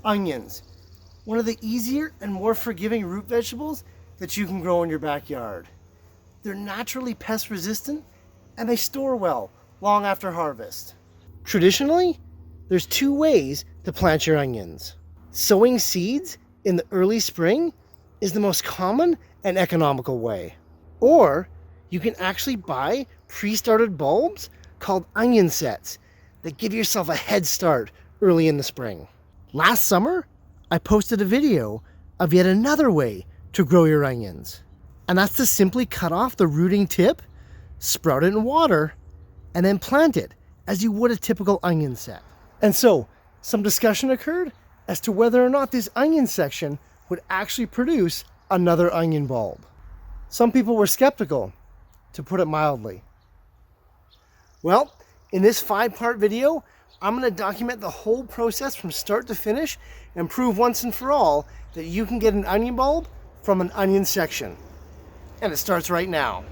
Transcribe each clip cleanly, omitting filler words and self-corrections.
Onions, one of the easier and more forgiving root vegetables that you can grow in your backyard. They're naturally pest resistant and they store well long after harvest. Traditionally, there's two ways to plant your onions. Sowing seeds in the early spring is the most common and economical way. Or you can actually buy pre-started bulbs called onion sets that give yourself a head start early in the spring. Last summer, I posted a video of yet another way to grow your onions. And that's to simply cut off the rooting tip, sprout it in water, and then plant it as you would a typical onion set. And so, some discussion occurred as to whether or not this onion section would actually produce another onion bulb. Some people were skeptical, to put it mildly. Well, in this 5-part video, I'm going to document the whole process from start to finish and prove once and for all that you can get an onion bulb from an onion section. And it starts right now.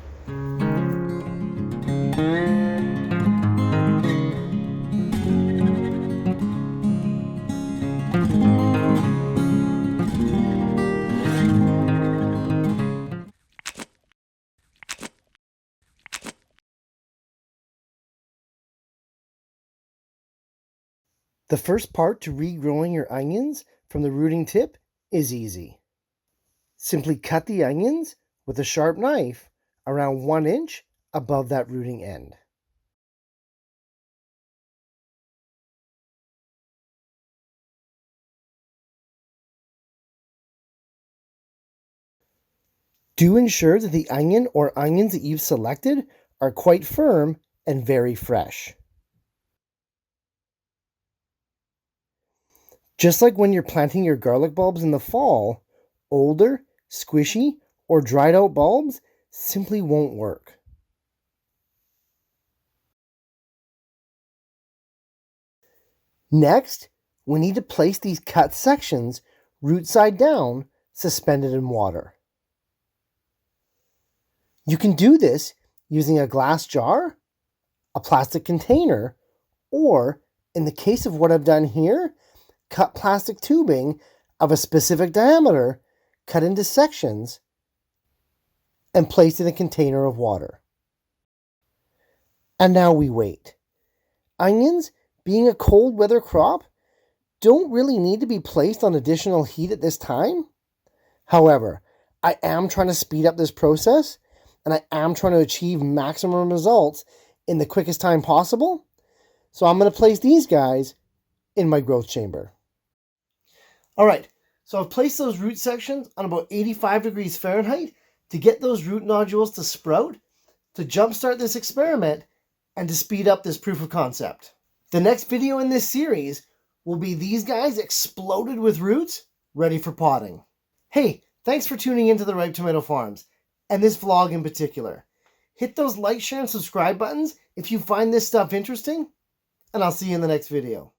The first part to regrowing your onions from the rooting tip is easy. Simply cut the onions with a sharp knife around 1 inch above that rooting end. Do ensure that the onion or onions that you've selected are quite firm and very fresh. Just like when you're planting your garlic bulbs in the fall, older, squishy, or dried out bulbs simply won't work. Next, we need to place these cut sections root side down, suspended in water. You can do this using a glass jar, a plastic container, or, in the case of what I've done here, cut plastic tubing of a specific diameter, cut into sections, and placed in a container of water. And now we wait. Onions, being a cold weather crop, don't really need to be placed on additional heat at this time. However, I am trying to speed up this process, and I am trying to achieve maximum results in the quickest time possible. So I'm going to place these guys in my growth chamber. All right, so I've placed those root sections on about 85 degrees Fahrenheit to get those root nodules to sprout, to jumpstart this experiment, and to speed up this proof of concept. The next video in this series will be these guys exploded with roots, ready for potting. Hey, thanks for tuning into the Ripe Tomato Farms, and this vlog in particular. Hit those like, share, and subscribe buttons if you find this stuff interesting, and I'll see you in the next video.